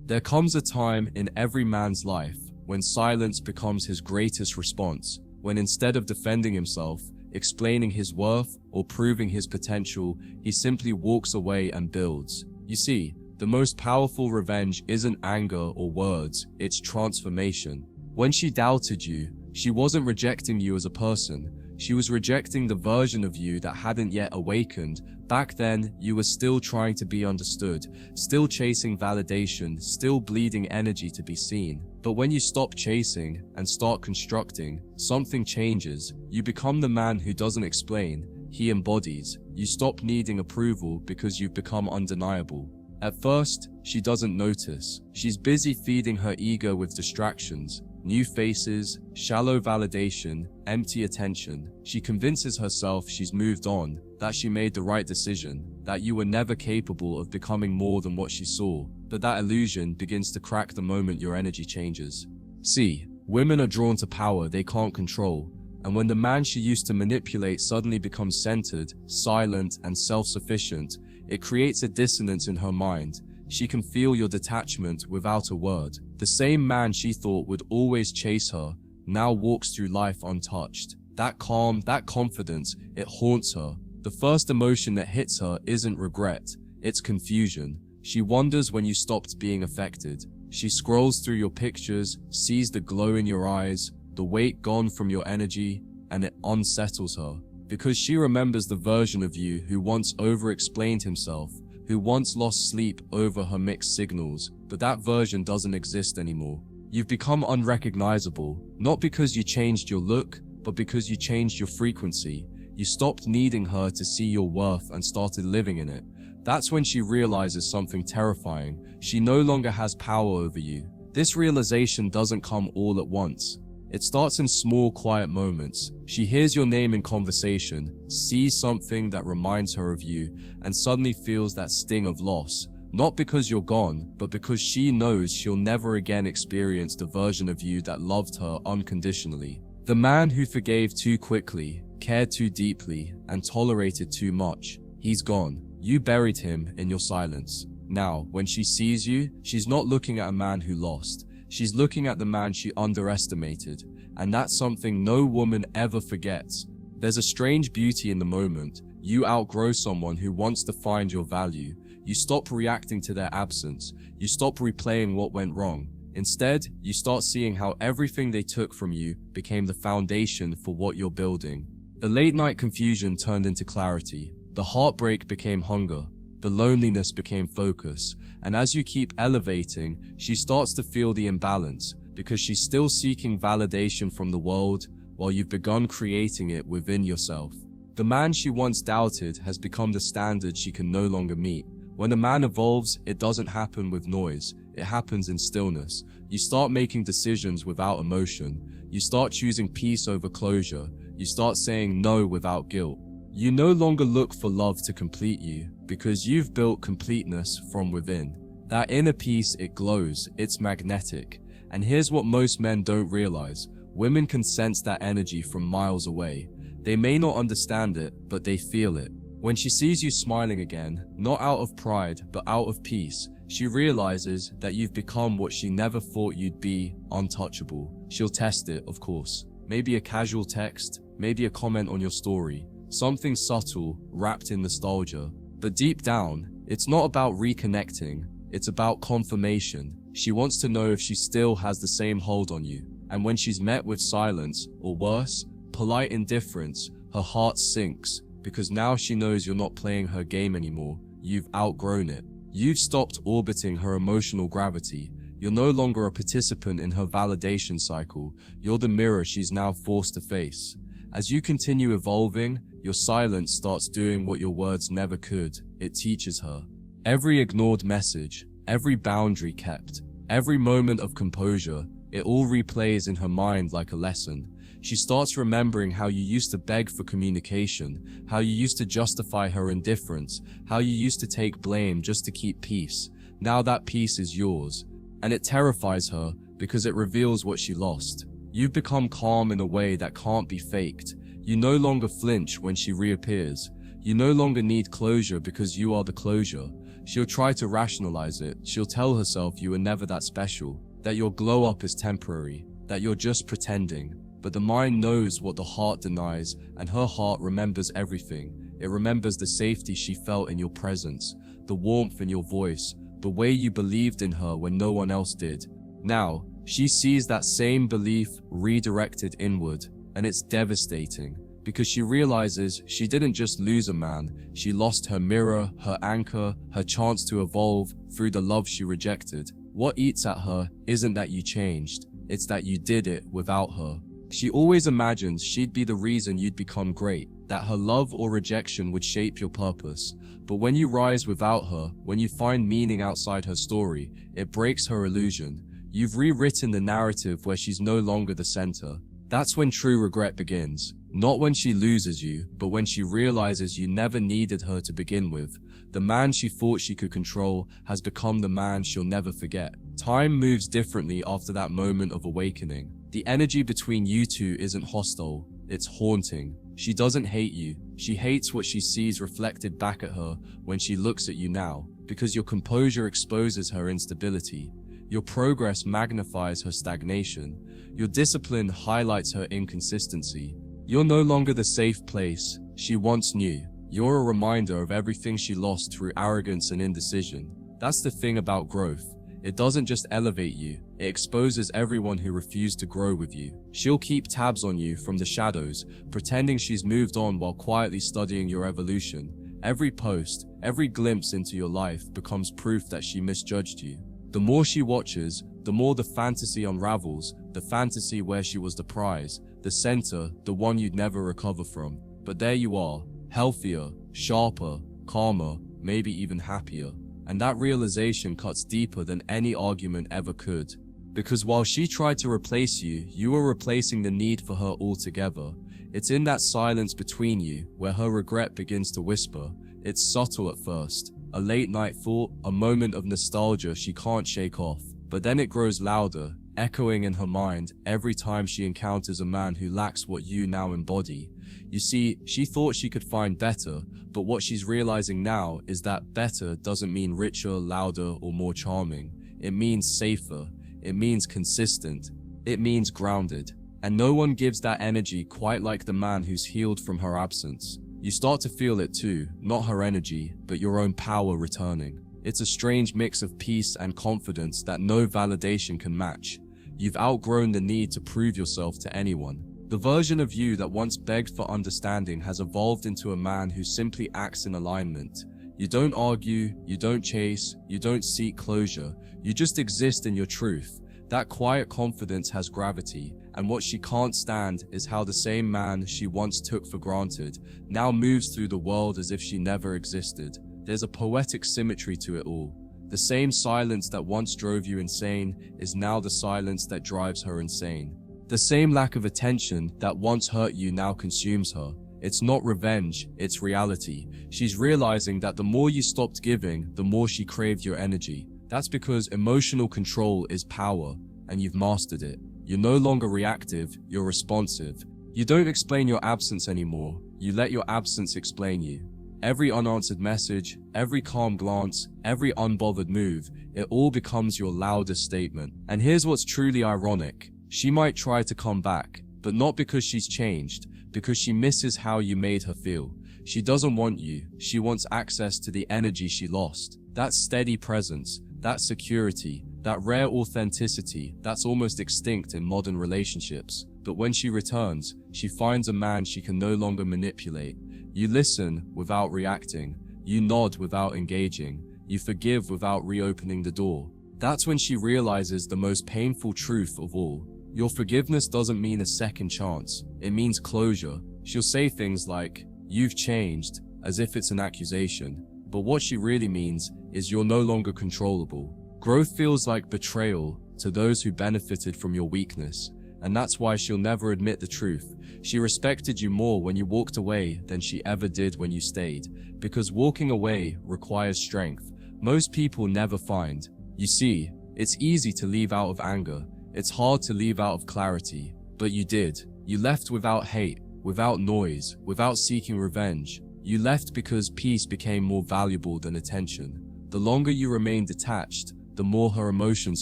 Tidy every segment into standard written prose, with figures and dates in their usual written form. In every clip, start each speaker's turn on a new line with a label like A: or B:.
A: There comes a time in every man's life when silence becomes his greatest response, when instead of defending himself, explaining his worth, or proving his potential, he simply walks away and builds. You see, the most powerful revenge isn't anger or words, it's transformation. When she doubted you, she wasn't rejecting you as a person. She was rejecting the version of you that hadn't yet awakened. Back then, you were still trying to be understood, still chasing validation, still bleeding energy to be seen. But when you stop chasing and start constructing, something changes. You become the man who doesn't explain, he embodies. You stop needing approval because you've become undeniable. At first, she doesn't notice. She's busy feeding her ego with distractions. New faces, shallow validation, empty attention. She convinces herself she's moved on, that she made the right decision, that you were never capable of becoming more than what she saw. But that illusion begins to crack the moment your energy changes. See, women are drawn to power they can't control, and when the man she used to manipulate suddenly becomes centered, silent, and self-sufficient, it creates a dissonance in her mind. She can feel your detachment without a word. The same man she thought would always chase her now walks through life untouched. That calm, that confidence, it haunts her. The first emotion that hits her isn't regret, it's confusion. She wonders when you stopped being affected. She scrolls through your pictures, sees the glow in your eyes, the weight gone from your energy, and it unsettles her. Because she remembers the version of you who once over-explained himself, who once lost sleep over her mixed signals, but that version doesn't exist anymore. You've become unrecognizable, not because you changed your look, but because you changed your frequency. You stopped needing her to see your worth and started living in it. That's when she realizes something terrifying. She no longer has power over you. This realization doesn't come all at once. It starts in small, quiet moments. She hears your name in conversation, sees something that reminds her of you, and suddenly feels that sting of loss. Not because you're gone, but because she knows she'll never again experience the version of you that loved her unconditionally. The man who forgave too quickly, cared too deeply, and tolerated too much. He's gone. You buried him in your silence. Now, when she sees you, she's not looking at a man who lost. She's looking at the man she underestimated, and that's something no woman ever forgets. There's a strange beauty in the moment. You outgrow someone who wants to find your value. You stop reacting to their absence. You stop replaying what went wrong. Instead, you start seeing how everything they took from you became the foundation for what you're building. The late-night confusion turned into clarity. The heartbreak became hunger. The loneliness became focus, and as you keep elevating, she starts to feel the imbalance, because she's still seeking validation from the world, while you've begun creating it within yourself. The man she once doubted has become the standard she can no longer meet. When a man evolves, it doesn't happen with noise, it happens in stillness. You start making decisions without emotion. You start choosing peace over closure. You start saying no without guilt. You no longer look for love to complete you, because you've built completeness from within. That inner peace, it glows, it's magnetic. And here's what most men don't realize. Women can sense that energy from miles away. They may not understand it, but they feel it. When she sees you smiling again, not out of pride, but out of peace, she realizes that you've become what she never thought you'd be, untouchable. She'll test it, of course. Maybe a casual text, maybe a comment on your story. Something subtle, wrapped in nostalgia. But deep down, it's not about reconnecting, it's about confirmation. She wants to know if she still has the same hold on you. And when she's met with silence, or worse, polite indifference, her heart sinks, because now she knows you're not playing her game anymore. You've outgrown it. You've stopped orbiting her emotional gravity. You're no longer a participant in her validation cycle. You're the mirror she's now forced to face. As you continue evolving, your silence starts doing what your words never could. It teaches her. Every ignored message, every boundary kept, every moment of composure, it all replays in her mind like a lesson. She starts remembering how you used to beg for communication, how you used to justify her indifference, how you used to take blame just to keep peace. Now that peace is yours. And it terrifies her because it reveals what she lost. You've become calm in a way that can't be faked. You no longer flinch when she reappears. You no longer need closure because you are the closure. she'll try to rationalize it. She'll tell herself you were never that special, that your glow up is temporary, that you're just pretending. But the mind knows what the heart denies, and her heart remembers everything. It remembers the safety she felt in your presence, the warmth in your voice, the way you believed in her when no one else did. Now, she sees that same belief redirected inward, and it's devastating, because she realizes she didn't just lose a man, she lost her mirror, her anchor, her chance to evolve through the love she rejected. What eats at her isn't that you changed, it's that you did it without her. She always imagines she'd be the reason you'd become great, that her love or rejection would shape your purpose. But when you rise without her, when you find meaning outside her story, it breaks her illusion. You've rewritten the narrative where she's no longer the center. That's when true regret begins. Not when she loses you, but when she realizes you never needed her to begin with. The man she thought she could control has become the man she'll never forget. Time moves differently after that moment of awakening. The energy between you two isn't hostile, it's haunting. She doesn't hate you, she hates what she sees reflected back at her when she looks at you now, because your composure exposes her instability. Your progress magnifies her stagnation. Your discipline highlights her inconsistency. You're no longer the safe place she once knew. You're a reminder of everything she lost through arrogance and indecision. That's the thing about growth. It doesn't just elevate you, it exposes everyone who refused to grow with you. She'll keep tabs on you from the shadows, pretending she's moved on while quietly studying your evolution. Every post, every glimpse into your life becomes proof that she misjudged you. The more she watches, the more the fantasy unravels, the fantasy where she was the prize, the center, the one you'd never recover from. But there you are, healthier, sharper, calmer, maybe even happier. And that realization cuts deeper than any argument ever could. Because while she tried to replace you, you were replacing the need for her altogether. It's in that silence between you where her regret begins to whisper. It's subtle at first. A late night thought, a moment of nostalgia she can't shake off. But then it grows louder, echoing in her mind every time she encounters a man who lacks what you now embody. You see, she thought she could find better, but what she's realizing now is that better doesn't mean richer, louder, or more charming. It means safer. It means consistent. It means grounded. And no one gives that energy quite like the man who's healed from her absence. You start to feel it too, not her energy, but your own power returning. It's a strange mix of peace and confidence that no validation can match. You've outgrown the need to prove yourself to anyone. The version of you that once begged for understanding has evolved into a man who simply acts in alignment. You don't argue, you don't chase, you don't seek closure, you just exist in your truth. That quiet confidence has gravity, and what she can't stand is how the same man she once took for granted now moves through the world as if she never existed. There's a poetic symmetry to it all. The same silence that once drove you insane is now the silence that drives her insane. The same lack of attention that once hurt you now consumes her. It's not revenge, it's reality. She's realizing that the more you stopped giving, the more she craved your energy. That's because emotional control is power, and you've mastered it. You're no longer reactive, you're responsive. You don't explain your absence anymore, you let your absence explain you. Every unanswered message, every calm glance, every unbothered move, it all becomes your loudest statement. And here's what's truly ironic. She might try to come back, but not because she's changed, because she misses how you made her feel. She doesn't want you, she wants access to the energy she lost. That steady presence, that security, that rare authenticity that's almost extinct in modern relationships. But when she returns, she finds a man she can no longer manipulate. You listen without reacting, you nod without engaging, you forgive without reopening the door. That's when she realizes the most painful truth of all. Your forgiveness doesn't mean a second chance, it means closure. She'll say things like, "You've changed," as if it's an accusation. But what she really means is you're no longer controllable. Growth feels like betrayal to those who benefited from your weakness, and that's why she'll never admit the truth. She respected you more when you walked away than she ever did when you stayed, because walking away requires strength most people never find. You see, it's easy to leave out of anger. It's hard to leave out of clarity. But you did. You left without hate, without noise, without seeking revenge. You left because peace became more valuable than attention. The longer you remain detached, the more her emotions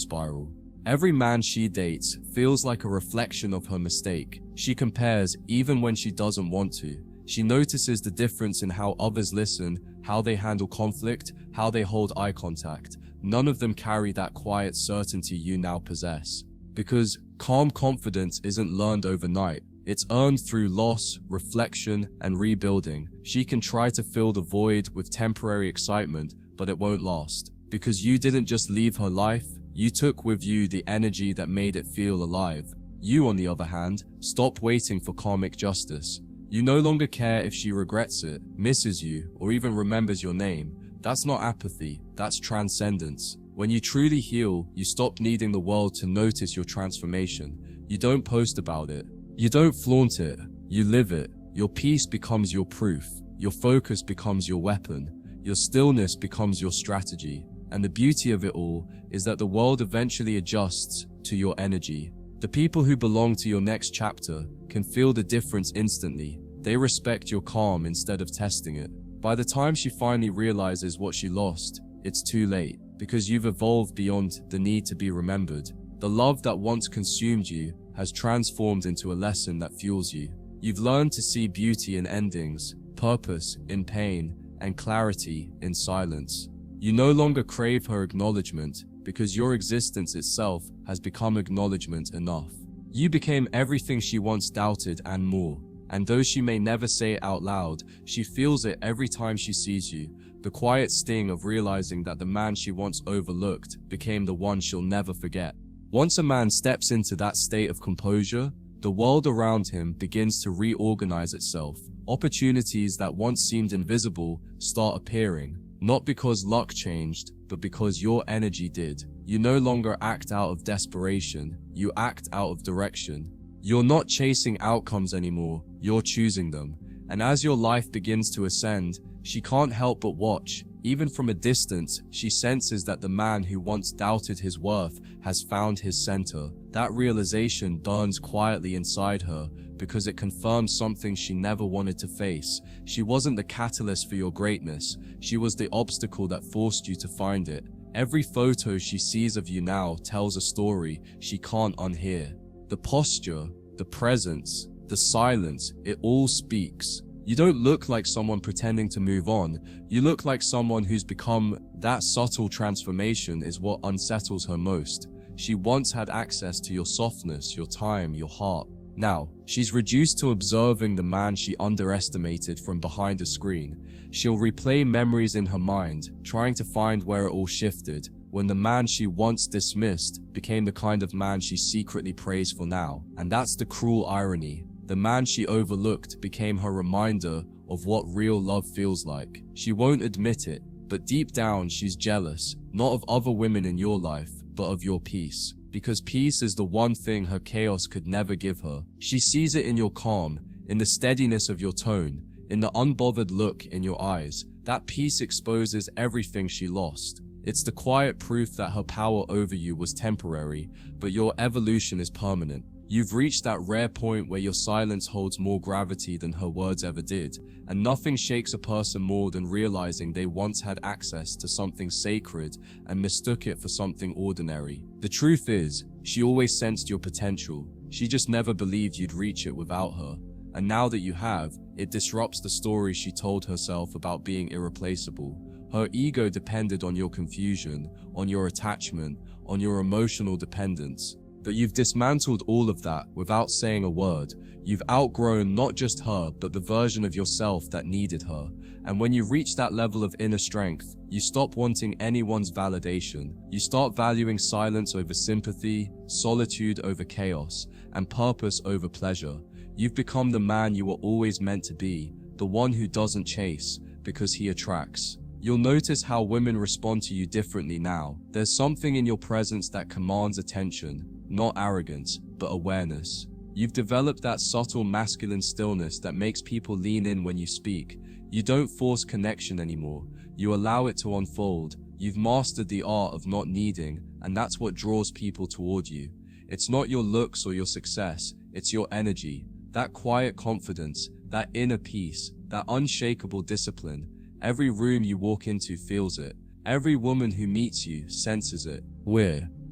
A: spiral. Every man she dates feels like a reflection of her mistake. She compares even when she doesn't want to. She notices the difference in how others listen, how they handle conflict, how they hold eye contact. None of them carry that quiet certainty you now possess. Because calm confidence isn't learned overnight. It's earned through loss, reflection, and rebuilding. She can try to fill the void with temporary excitement, but it won't last. Because you didn't just leave her life, you took with you the energy that made it feel alive. You, on the other hand, stop waiting for karmic justice. You no longer care if she regrets it, misses you, or even remembers your name. That's not apathy, that's transcendence. When you truly heal, you stop needing the world to notice your transformation. You don't post about it. You don't flaunt it. You live it. Your peace becomes your proof. Your focus becomes your weapon. Your stillness becomes your strategy. And the beauty of it all is that the world eventually adjusts to your energy. The people who belong to your next chapter can feel the difference instantly. They respect your calm instead of testing it. By the time she finally realizes what she lost, it's too late, because you've evolved beyond the need to be remembered. The love that once consumed you has transformed into a lesson that fuels you. You've learned to see beauty in endings, purpose in pain, and clarity in silence. You no longer crave her acknowledgement, because your existence itself has become acknowledgement enough. You became everything she once doubted and more. And though she may never say it out loud, she feels it every time she sees you. The quiet sting of realizing that the man she once overlooked became the one she'll never forget. Once a man steps into that state of composure, the world around him begins to reorganize itself. Opportunities that once seemed invisible start appearing, not because luck changed, but because your energy did. You no longer act out of desperation, you act out of direction. You're not chasing outcomes anymore, you're choosing them. And as your life begins to ascend, she can't help but watch. Even from a distance, she senses that the man who once doubted his worth has found his center. That realization burns quietly inside her because it confirms something she never wanted to face. She wasn't the catalyst for your greatness. She was the obstacle that forced you to find it. Every photo she sees of you now tells a story she can't unhear. The posture, the presence, the silence, it all speaks. You don't look like someone pretending to move on. You look like someone who's become. That subtle transformation is what unsettles her most. She once had access to your softness, your time, your heart. Now, she's reduced to observing the man she underestimated from behind a screen. She'll replay memories in her mind, trying to find where it all shifted, when the man she once dismissed became the kind of man she secretly prays for now. And that's the cruel irony. The man she overlooked became her reminder of what real love feels like. She won't admit it, but deep down she's jealous, not of other women in your life, but of your peace. Because peace is the one thing her chaos could never give her. She sees it in your calm, in the steadiness of your tone, in the unbothered look in your eyes. That peace exposes everything she lost. It's the quiet proof that her power over you was temporary, but your evolution is permanent. You've reached that rare point where your silence holds more gravity than her words ever did, and nothing shakes a person more than realizing they once had access to something sacred and mistook it for something ordinary. The truth is, she always sensed your potential. She just never believed you'd reach it without her. And now that you have, it disrupts the story she told herself about being irreplaceable. Her ego depended on your confusion, on your attachment, on your emotional dependence. But you've dismantled all of that without saying a word. You've outgrown not just her, but the version of yourself that needed her. And when you reach that level of inner strength, you stop wanting anyone's validation. You start valuing silence over sympathy, solitude over chaos, and purpose over pleasure. You've become the man you were always meant to be, the one who doesn't chase, because he attracts. You'll notice how women respond to you differently now. There's something in your presence that commands attention. Not arrogance, but awareness. You've developed that subtle masculine stillness that makes people lean in when you speak. You don't force connection anymore. You allow it to unfold. You've mastered the art of not needing, and that's what draws people toward you. It's not your looks or your success, it's your energy. That quiet confidence, that inner peace, that unshakable discipline. Every room you walk into feels it. Every woman who meets you senses it,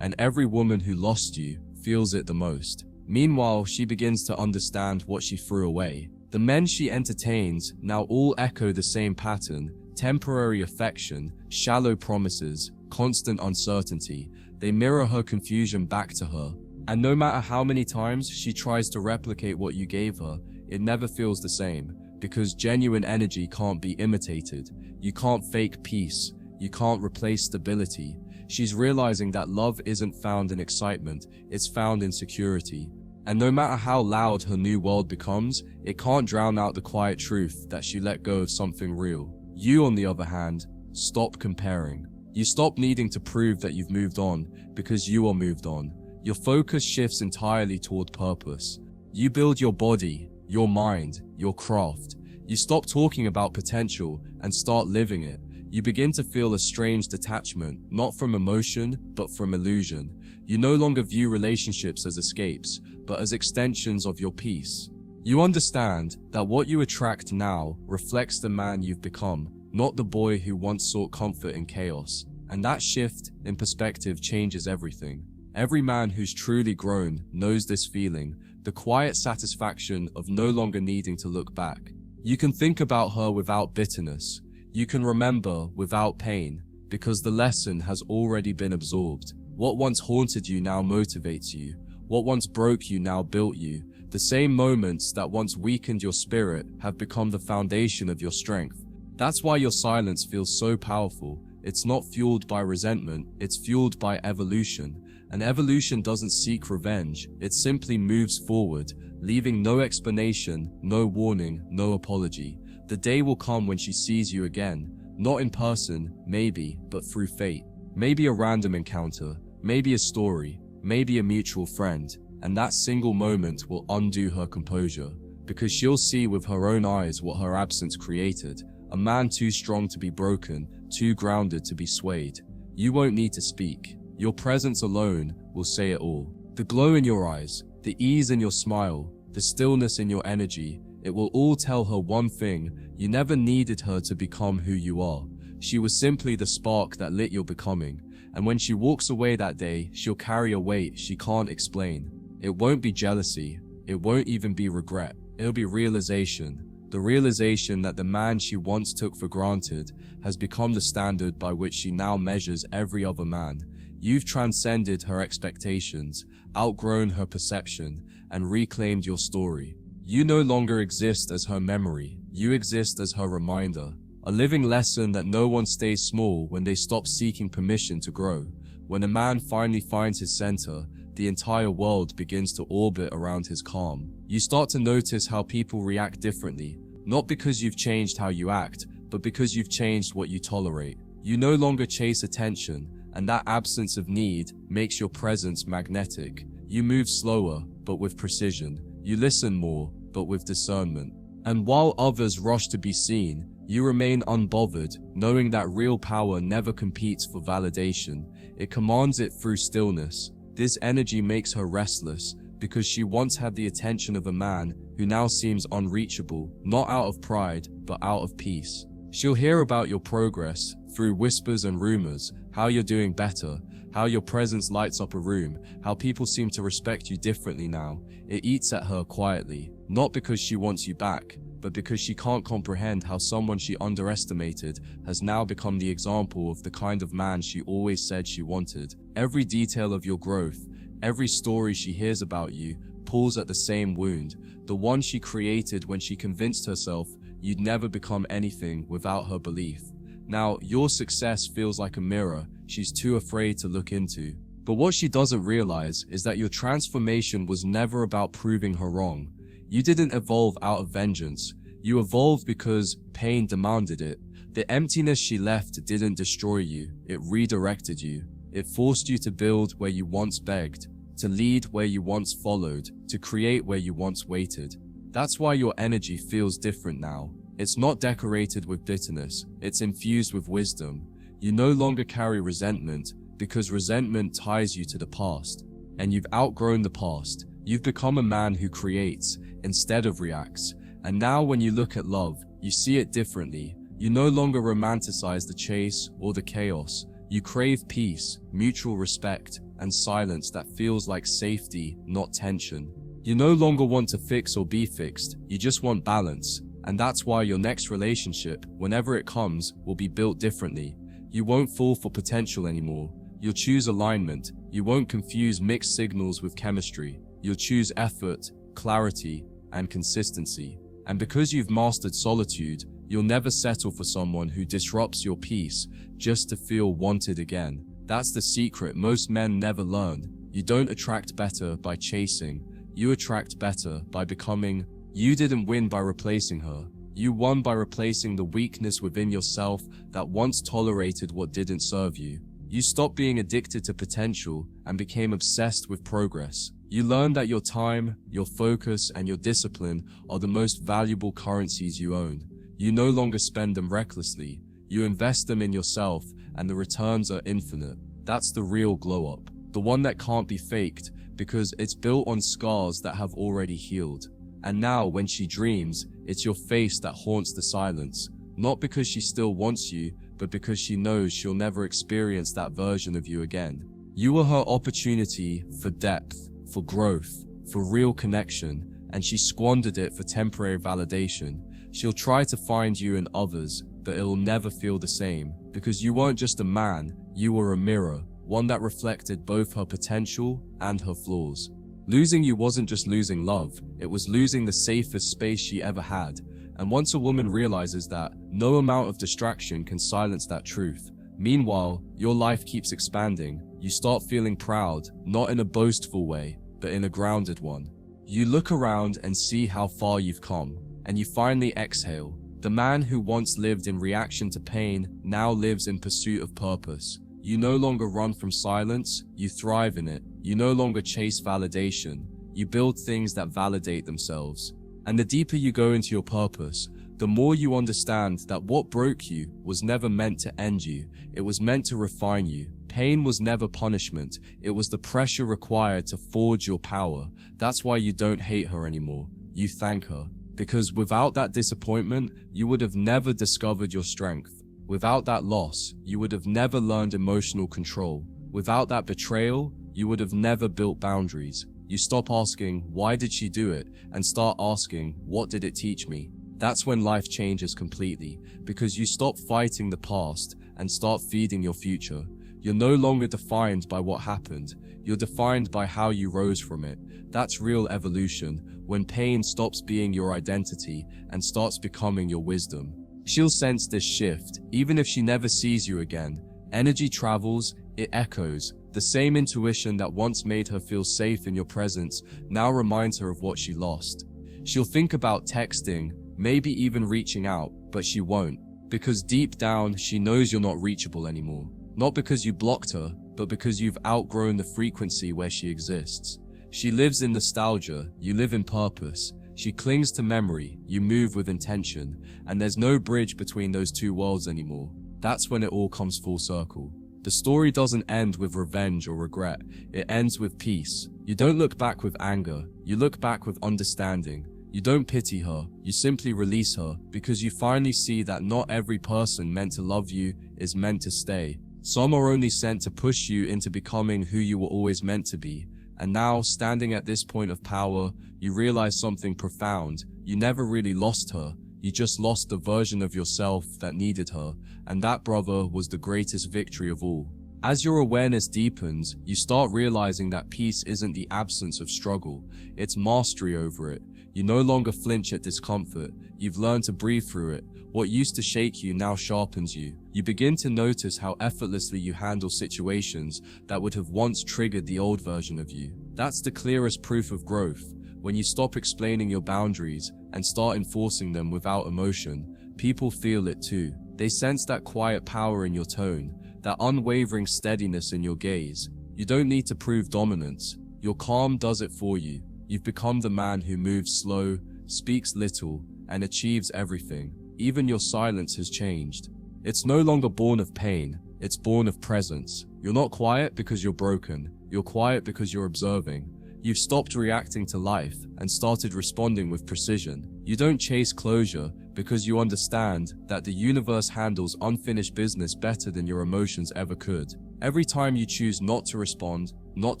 A: and every woman who lost you feels it the most. Meanwhile, she begins to understand what she threw away. The men she entertains now all echo the same pattern: temporary affection, shallow promises, constant uncertainty. They mirror her confusion back to her. And no matter how many times she tries to replicate what you gave her, it never feels the same, because genuine energy can't be imitated. You can't fake peace. You can't replace stability. She's realizing that love isn't found in excitement, it's found in security. And no matter how loud her new world becomes, it can't drown out the quiet truth that she let go of something real. You, on the other hand, stop comparing. You stop needing to prove that you've moved on, because you are moved on. Your focus shifts entirely toward purpose. You build your body, your mind, your craft. You stop talking about potential and start living it. You begin to feel a strange detachment, not from emotion, but from illusion. You no longer view relationships as escapes, but as extensions of your peace. You understand that what you attract now reflects the man you've become, not the boy who once sought comfort in chaos. And that shift in perspective changes everything. Every man who's truly grown knows this feeling, the quiet satisfaction of no longer needing to look back. You can think about her without bitterness. You can remember without pain, because the lesson has already been absorbed. What once haunted you now motivates you. What once broke you now built you. The same moments that once weakened your spirit have become the foundation of your strength. That's why your silence feels so powerful. It's not fueled by resentment, it's fueled by evolution. And evolution doesn't seek revenge, it simply moves forward, leaving no explanation, no warning, no apology. The day will come when she sees you again, not in person, maybe, but through fate. Maybe a random encounter, maybe a story, maybe a mutual friend, and that single moment will undo her composure, because she'll see with her own eyes what her absence created. A man too strong to be broken, too grounded to be swayed. You won't need to speak. Your presence alone will say it all. The glow in your eyes, the ease in your smile, the stillness in your energy, it will all tell her one thing: you never needed her to become who you are. She was simply the spark that lit your becoming. And when she walks away that day, she'll carry a weight she can't explain. It won't be jealousy. It won't even be regret. It'll be realization. The realization that the man she once took for granted has become the standard by which she now measures every other man. You've transcended her expectations, outgrown her perception, and reclaimed your story. You no longer exist as her memory, you exist as her reminder. A living lesson that no one stays small when they stop seeking permission to grow. When a man finally finds his center, the entire world begins to orbit around his calm. You start to notice how people react differently, not because you've changed how you act, but because you've changed what you tolerate. You no longer chase attention, and that absence of need makes your presence magnetic. You move slower, but with precision. You listen more, but with discernment. And while others rush to be seen, you remain unbothered, knowing that real power never competes for validation. It commands it through stillness. This energy makes her restless, because she once had the attention of a man who now seems unreachable, not out of pride, but out of peace. She'll hear about your progress, through whispers and rumors, how you're doing better, how your presence lights up a room, how people seem to respect you differently now. It eats at her quietly, not because she wants you back, but because she can't comprehend how someone she underestimated has now become the example of the kind of man she always said she wanted. Every detail of your growth, every story she hears about you, pulls at the same wound, the one she created when she convinced herself you'd never become anything without her belief. Now, your success feels like a mirror she's too afraid to look into. But what she doesn't realize is that your transformation was never about proving her wrong. You didn't evolve out of vengeance. You evolved because pain demanded it. The emptiness she left didn't destroy you. It redirected you. It forced you to build where you once begged, to lead where you once followed, to create where you once waited. That's why your energy feels different now. It's not decorated with bitterness. It's infused with wisdom. You no longer carry resentment, because resentment ties you to the past. And you've outgrown the past. You've become a man who creates instead of reacts. And now when you look at love, you see it differently. You no longer romanticize the chase or the chaos. You crave peace, mutual respect, and silence that feels like safety, not tension. You no longer want to fix or be fixed, you just want balance. And that's why your next relationship, whenever it comes, will be built differently. You won't fall for potential anymore. You'll choose alignment. You won't confuse mixed signals with chemistry. You'll choose effort, clarity, and consistency. And because you've mastered solitude, you'll never settle for someone who disrupts your peace just to feel wanted again. That's the secret most men never learn. You don't attract better by chasing. You attract better by becoming. You didn't win by replacing her. You won by replacing the weakness within yourself that once tolerated what didn't serve you. You stopped being addicted to potential and became obsessed with progress. You learned that your time, your focus, and your discipline are the most valuable currencies you own. You no longer spend them recklessly. You invest them in yourself, and the returns are infinite. That's the real glow-up. The one that can't be faked, because it's built on scars that have already healed. And now, when she dreams, it's your face that haunts the silence. Not because she still wants you, but because she knows she'll never experience that version of you again. You were her opportunity for depth, for growth, for real connection, and she squandered it for temporary validation. She'll try to find you in others, but it'll never feel the same, because you weren't just a man, you were a mirror, one that reflected both her potential and her flaws. Losing you wasn't just losing love, it was losing the safest space she ever had. And once a woman realizes that, no amount of distraction can silence that truth. Meanwhile, your life keeps expanding. You start feeling proud, not in a boastful way, but in a grounded one. You look around and see how far you've come, and you finally exhale. The man who once lived in reaction to pain now lives in pursuit of purpose. You no longer run from silence, you thrive in it. You no longer chase validation, you build things that validate themselves. And the deeper you go into your purpose, the more you understand that what broke you was never meant to end you, it was meant to refine you. Pain was never punishment, it was the pressure required to forge your power. That's why you don't hate her anymore, you thank her. Because without that disappointment, you would have never discovered your strength. Without that loss, you would have never learned emotional control. Without that betrayal, you would have never built boundaries. You stop asking, why did she do it? And start asking, what did it teach me? That's when life changes completely, because you stop fighting the past and start feeding your future. You're no longer defined by what happened. You're defined by how you rose from it. That's real evolution, when pain stops being your identity and starts becoming your wisdom. She'll sense this shift, even if she never sees you again. Energy travels, it echoes. The same intuition that once made her feel safe in your presence now reminds her of what she lost. She'll think about texting, maybe even reaching out, but she won't. Because deep down, she knows you're not reachable anymore. Not because you blocked her, but because you've outgrown the frequency where she exists. She lives in nostalgia, you live in purpose. She clings to memory, you move with intention, and there's no bridge between those two worlds anymore. That's when it all comes full circle. The story doesn't end with revenge or regret, it ends with peace. You don't look back with anger, you look back with understanding. You don't pity her, you simply release her, because you finally see that not every person meant to love you is meant to stay. Some are only sent to push you into becoming who you were always meant to be. And now, standing at this point of power, you realize something profound. You never really lost her, you just lost the version of yourself that needed her, and that, brother, was the greatest victory of all. As your awareness deepens, you start realizing that peace isn't the absence of struggle, it's mastery over it. You no longer flinch at discomfort, you've learned to breathe through it. What used to shake you now sharpens you. You begin to notice how effortlessly you handle situations that would have once triggered the old version of you. That's the clearest proof of growth. When you stop explaining your boundaries and start enforcing them without emotion, people feel it too. They sense that quiet power in your tone, that unwavering steadiness in your gaze. You don't need to prove dominance. Your calm does it for you. You've become the man who moves slow, speaks little, and achieves everything. Even your silence has changed. It's no longer born of pain, it's born of presence. You're not quiet because you're broken, you're quiet because you're observing. You've stopped reacting to life and started responding with precision. You don't chase closure because you understand that the universe handles unfinished business better than your emotions ever could. Every time you choose not to respond, not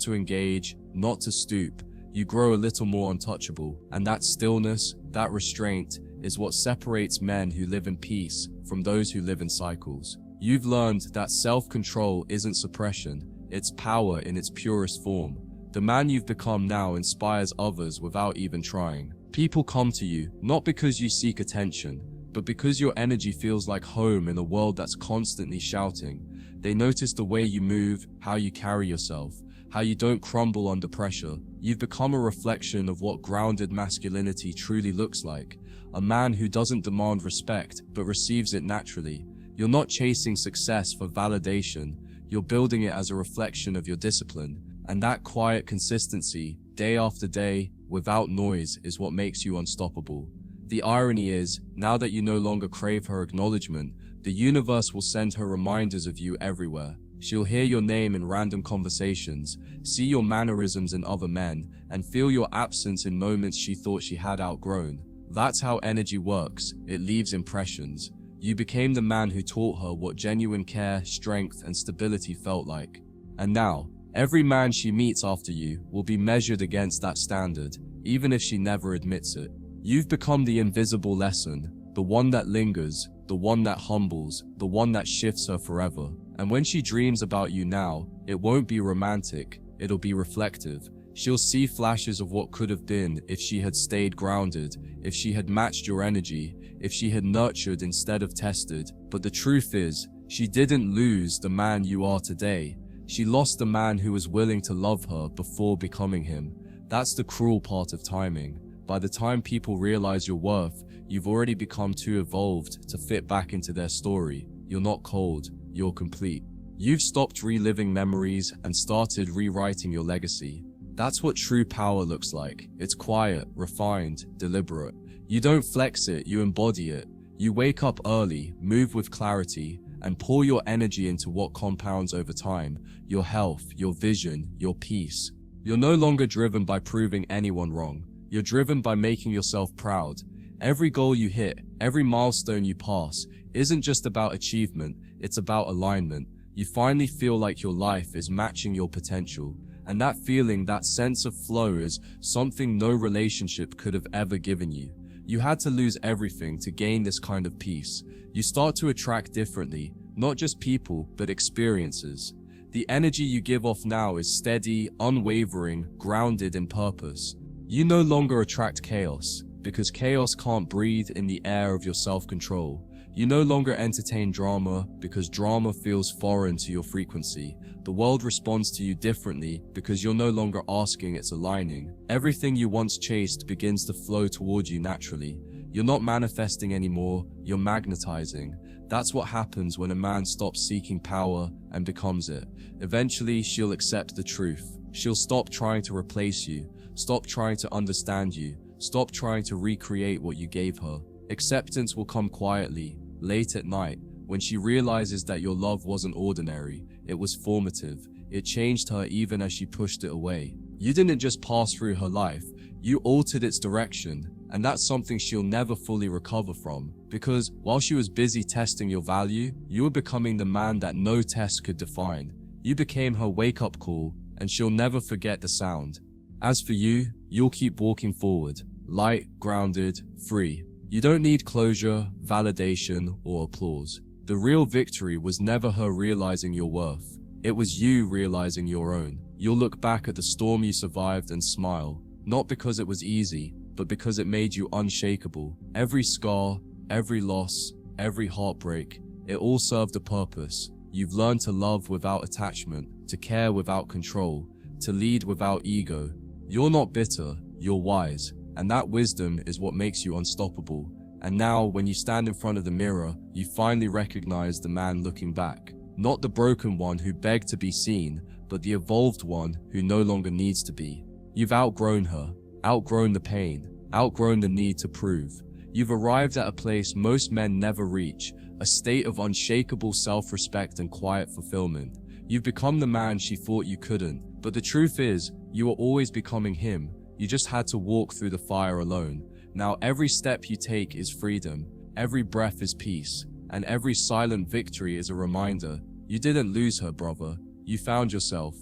A: to engage, not to stoop, you grow a little more untouchable. And that stillness, that restraint, is what separates men who live in peace from those who live in cycles. You've learned that self-control isn't suppression, it's power in its purest form. The man you've become now inspires others without even trying. People come to you, not because you seek attention, but because your energy feels like home in a world that's constantly shouting. They notice the way you move, how you carry yourself, how you don't crumble under pressure. You've become a reflection of what grounded masculinity truly looks like. A man who doesn't demand respect, but receives it naturally. You're not chasing success for validation, you're building it as a reflection of your discipline. And that quiet consistency, day after day, without noise, is what makes you unstoppable. The irony is, now that you no longer crave her acknowledgement, the universe will send her reminders of you everywhere. She'll hear your name in random conversations, see your mannerisms in other men, and feel your absence in moments she thought she had outgrown. That's how energy works, it leaves impressions. You became the man who taught her what genuine care, strength, and stability felt like. And now, every man she meets after you will be measured against that standard, even if she never admits it. You've become the invisible lesson, the one that lingers, the one that humbles, the one that shifts her forever. And when she dreams about you now, it won't be romantic, it'll be reflective. She'll see flashes of what could have been if she had stayed grounded, if she had matched your energy, if she had nurtured instead of tested. But the truth is, she didn't lose the man you are today. She lost the man who was willing to love her before becoming him. That's the cruel part of timing. By the time people realize your worth, you've already become too evolved to fit back into their story. You're not cold, you're complete. You've stopped reliving memories and started rewriting your legacy. That's what true power looks like. It's quiet, refined, deliberate. You don't flex it, you embody it. You wake up early, move with clarity, and pour your energy into what compounds over time. Your health, your vision, your peace. You're no longer driven by proving anyone wrong. You're driven by making yourself proud. Every goal you hit, every milestone you pass, isn't just about achievement, it's about alignment. You finally feel like your life is matching your potential. And that feeling, that sense of flow, is something no relationship could have ever given you. You had to lose everything to gain this kind of peace. You start to attract differently, not just people, but experiences. The energy you give off now is steady, unwavering, grounded in purpose. You no longer attract chaos, because chaos can't breathe in the air of your self-control. You no longer entertain drama, because drama feels foreign to your frequency. The world responds to you differently because you're no longer asking, it's aligning. Everything you once chased begins to flow toward you naturally. You're not manifesting anymore, you're magnetizing. That's what happens when a man stops seeking power and becomes it. Eventually, she'll accept the truth. She'll stop trying to replace you, stop trying to understand you, stop trying to recreate what you gave her. Acceptance will come quietly, late at night, when she realizes that your love wasn't ordinary, it was formative. It changed her even as she pushed it away. You didn't just pass through her life, you altered its direction, and that's something she'll never fully recover from. Because while she was busy testing your value, you were becoming the man that no test could define. You became her wake-up call, and she'll never forget the sound. As for you, you'll keep walking forward, light, grounded, free. You don't need closure, validation, or applause. The real victory was never her realizing your worth. It was you realizing your own. You'll look back at the storm you survived and smile, not because it was easy, but because it made you unshakable. Every scar, every loss, every heartbreak, it all served a purpose. You've learned to love without attachment, to care without control, to lead without ego. You're not bitter, you're wise, and that wisdom is what makes you unstoppable. And now, when you stand in front of the mirror, you finally recognize the man looking back. Not the broken one who begged to be seen, but the evolved one who no longer needs to be. You've outgrown her, outgrown the pain, outgrown the need to prove. You've arrived at a place most men never reach, a state of unshakable self-respect and quiet fulfillment. You've become the man she thought you couldn't, but the truth is, you were always becoming him. You just had to walk through the fire alone. Now every step you take is freedom. Every breath is peace, and every silent victory is a reminder. You didn't lose her, brother. You found yourself.